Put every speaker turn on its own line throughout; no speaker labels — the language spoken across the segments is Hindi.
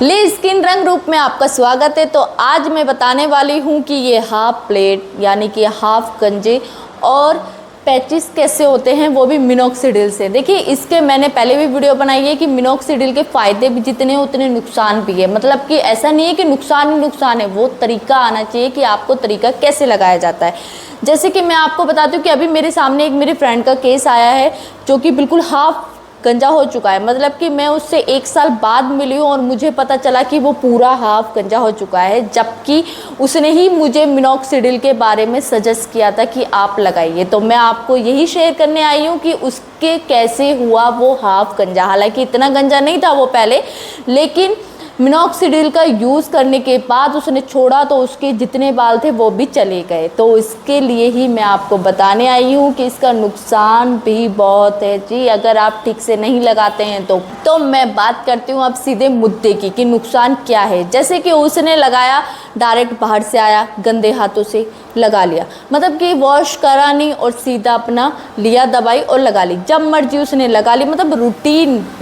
ले स्किन रंग रूप में आपका स्वागत है। तो आज मैं बताने वाली हूँ कि ये हाफ प्लेट यानी कि हाफ गंजे और पैचेस कैसे होते हैं, वो भी मिनोक्सिडिल से। देखिए, इसके मैंने पहले भी वीडियो बनाई है कि मिनोक्सिडिल के फ़ायदे भी जितने हैं उतने नुकसान भी है। मतलब कि ऐसा नहीं है कि नुकसान ही नुकसान है, वो तरीका आना चाहिए कि आपको तरीका कैसे लगाया जाता है। जैसे कि मैं आपको बताती हूँ कि अभी मेरे सामने एक मेरे फ्रेंड का केस आया है जो कि बिल्कुल हाफ गंजा हो चुका है। मतलब कि मैं उससे 1 साल बाद मिली हूँ और मुझे पता चला कि वो पूरा हाफ गंजा हो चुका है, जबकि उसने ही मुझे मिनोक्सिडिल के बारे में सजेस्ट किया था कि आप लगाइए। तो मैं आपको यही शेयर करने आई हूँ कि उसके कैसे हुआ वो हाफ गंजा। हालांकि इतना गंजा नहीं था वो पहले, लेकिन मिनोक्सिडिल का यूज़ करने के बाद उसने छोड़ा तो उसके जितने बाल थे वो भी चले गए। तो इसके लिए ही मैं आपको बताने आई हूँ कि इसका नुकसान भी बहुत है जी, अगर आप ठीक से नहीं लगाते हैं तो मैं बात करती हूँ अब सीधे मुद्दे की कि नुकसान क्या है। जैसे कि उसने लगाया, डायरेक्ट बाहर से आया, गंदे हाथों से लगा लिया, मतलब कि वॉश करा नहीं और सीधा अपना लिया दवाई और लगा ली, जब मर्जी उसने लगा ली। मतलब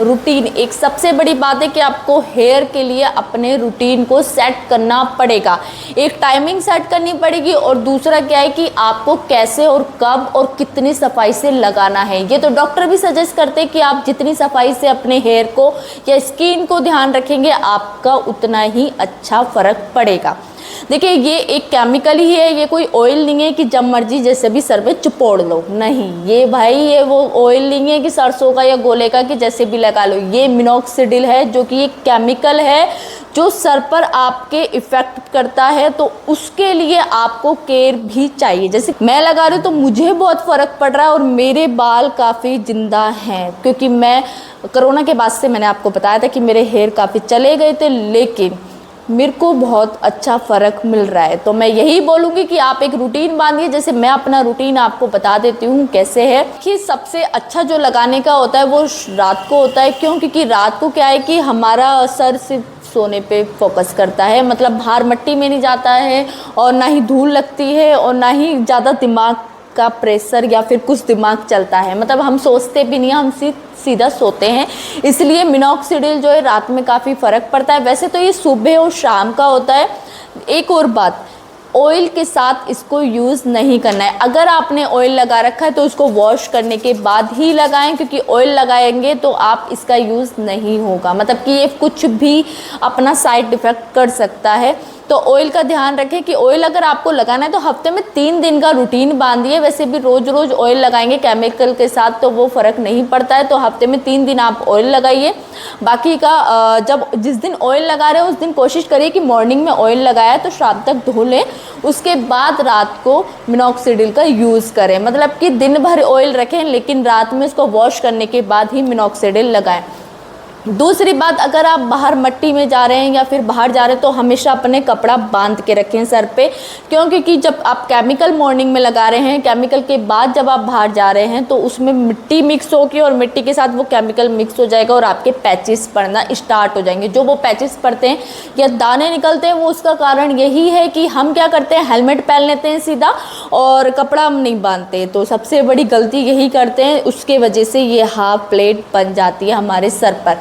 रूटीन एक सबसे बड़ी बात है कि आपको हेयर के लिए अपने रूटीन को सेट करना पड़ेगा, एक टाइमिंग सेट करनी पड़ेगी। और दूसरा क्या है कि आपको कैसे और कब और कितनी सफाई से लगाना है। ये तो डॉक्टर भी सजेस्ट करते हैं कि आप जितनी सफाई से अपने हेयर को या स्किन को ध्यान रखेंगे, आपका उतना ही अच्छा फर्क पड़ेगा। देखिए, ये एक केमिकल ही है, ये कोई ऑयल नहीं है कि जब मर्जी जैसे भी सर पे चिपोड़ लो। नहीं, ये भाई ये वो ऑयल नहीं है कि सरसों का या गोले का कि जैसे भी लगा लो। ये मिनोक्सिडिल है जो कि एक केमिकल है जो सर पर आपके इफ़ेक्ट करता है, तो उसके लिए आपको केयर भी चाहिए। जैसे मैं लगा रही हूँ तो मुझे बहुत फ़र्क पड़ रहा है और मेरे बाल काफ़ी ज़िंदा हैं, क्योंकि मैं कोरोना के बाद से मैंने आपको बताया था कि मेरे हेयर काफ़ी चले गए थे, लेकिन मेरे को बहुत अच्छा फ़र्क मिल रहा है। तो मैं यही बोलूँगी कि आप एक रूटीन बांधिए। जैसे मैं अपना रूटीन आपको बता देती हूँ कैसे है कि सबसे अच्छा जो लगाने का होता है वो रात को होता है। क्यों? क्योंकि रात को क्या है कि हमारा सर सिर्फ सोने पे फोकस करता है, मतलब बाहर मिट्टी में नहीं जाता है और ना ही धूल लगती है और ना ही ज़्यादा दिमाग का प्रेशर या फिर कुछ दिमाग चलता है। मतलब हम सोचते भी नहीं, हम सीधा सोते हैं। इसलिए मिनोक्सिडिल जो है रात में काफ़ी फ़र्क पड़ता है। वैसे तो ये सुबह और शाम का होता है। एक और बात, ऑयल के साथ इसको यूज़ नहीं करना है। अगर आपने ऑयल लगा रखा है तो उसको वॉश करने के बाद ही लगाएं, क्योंकि ऑयल लगाएंगे तो आप इसका यूज़ नहीं होगा। मतलब कि ये कुछ भी अपना साइड इफ़ेक्ट कर सकता है। तो ऑयल का ध्यान रखें कि ऑयल अगर आपको लगाना है तो हफ्ते में 3 दिन का रूटीन बांधिए। वैसे भी रोज़ रोज़ ऑयल लगाएंगे केमिकल के साथ तो वो फ़र्क नहीं पड़ता है। तो हफ्ते में 3 दिन आप ऑयल लगाइए। बाकी का जब जिस दिन ऑयल लगा रहे हो उस दिन कोशिश करिए कि मॉर्निंग में ऑयल लगाया तो शाम तक धो लें, उसके बाद रात को मिनोक्सिडिल का यूज़ करें। मतलब कि दिन भर ऑयल रखें लेकिन रात में उसको वॉश करने के बाद ही मिनोक्सिडिल लगाएं। दूसरी बात, अगर आप बाहर मिट्टी में जा रहे हैं या फिर बाहर जा रहे हैं तो हमेशा अपने कपड़ा बांध के रखें सर पे। क्योंकि जब आप केमिकल मॉर्निंग में लगा रहे हैं, केमिकल के बाद जब आप बाहर जा रहे हैं तो उसमें मिट्टी मिक्स होगी और मिट्टी के साथ वो केमिकल मिक्स हो जाएगा और आपके पैचेस पड़ना स्टार्ट हो जाएंगे। जो वो पैचेस पड़ते हैं या दाने निकलते हैं वो उसका कारण यही है कि हम क्या करते हैं, हेलमेट पहन लेते हैं सीधा और कपड़ा हम नहीं बांधते। तो सबसे बड़ी गलती यही करते हैं, उसके वजह से ये हाफ प्लेट बन जाती है हमारे सर पर।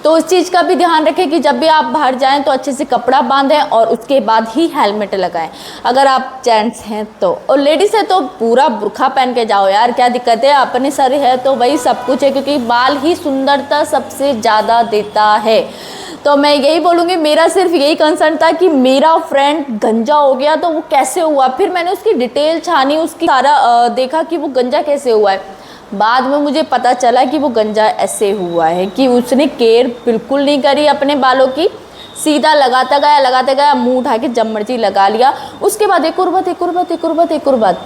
तो उस चीज़ का भी ध्यान रखें कि जब भी आप बाहर जाएं तो अच्छे से कपड़ा बांधें और उसके बाद ही हेलमेट लगाएं, अगर आप जेंट्स हैं तो। और लेडीज़ है तो पूरा बुर्खा पहन के जाओ यार, क्या दिक्कत है, अपने सर है तो वही सब कुछ है, क्योंकि बाल ही सुंदरता सबसे ज़्यादा देता है। तो मैं यही बोलूँगी, मेरा सिर्फ यही कंसर्न था कि मेरा फ्रेंड गंजा हो गया तो वो कैसे हुआ। फिर मैंने उसकी डिटेल छानी, उसकी सारा देखा कि वो गंजा कैसे हुआ है। बाद में मुझे पता चला कि वो गंजा ऐसे हुआ है कि उसने केयर बिल्कुल नहीं करी अपने बालों की, सीधा लगाता गया, मुंह उठा के जब मर्जी लगा लिया। उसके बाद एक और बात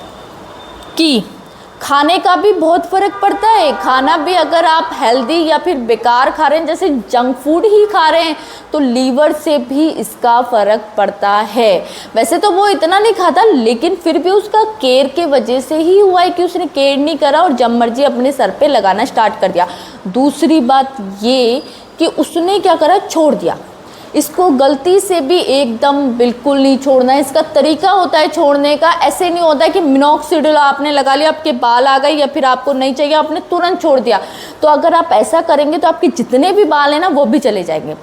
कि खाने का भी बहुत फ़र्क पड़ता है। खाना भी अगर आप हेल्दी या फिर बेकार खा रहे हैं, जैसे जंक फूड ही खा रहे हैं, तो लीवर से भी इसका फ़र्क पड़ता है। वैसे तो वो इतना नहीं खाता, लेकिन फिर भी उसका केयर के वजह से ही हुआ है कि उसने केयर नहीं करा और जब मर्जी अपने सर पे लगाना स्टार्ट कर दिया। दूसरी बात ये कि उसने क्या करा, छोड़ दिया। इसको गलती से भी एकदम बिल्कुल नहीं छोड़ना है। इसका तरीका होता है छोड़ने का, ऐसे नहीं होता है कि मिनोक्सिडिल आपने लगा लिया, आपके बाल आ गए या फिर आपको नहीं चाहिए आपने तुरंत छोड़ दिया। तो अगर आप ऐसा करेंगे तो आपके जितने भी बाल हैं ना वो भी चले जाएंगे।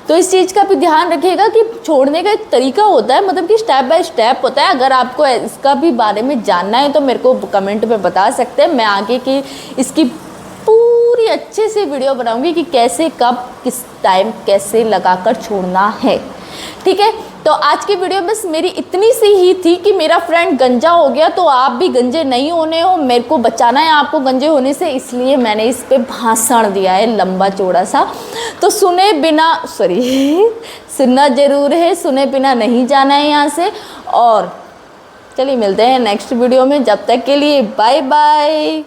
तो इस चीज़ का भी ध्यान रखिएगा कि छोड़ने का एक तरीका होता है, मतलब कि स्टेप बाय स्टेप होता है। अगर आपको इसका भी बारे में जानना है तो मेरे को कमेंट में बता सकते हैं, मैं आगे की इसकी पूरी अच्छे से वीडियो बनाऊंगी कि कैसे, कब, किस टाइम कैसे लगाकर छोड़ना है। ठीक है, तो आज की वीडियो बस मेरी इतनी सी ही थी कि मेरा फ्रेंड गंजा हो गया तो आप भी गंजे नहीं होने हो, मेरे को बचाना है आपको गंजे होने से, इसलिए मैंने इस पे भाषण दिया है लंबा चौड़ा सा। तो सुने बिना सुनना ज़रूर है, सुने बिना नहीं जाना है यहाँ से। और चलिए मिलते हैं नेक्स्ट वीडियो में, जब तक के लिए बाय बाय।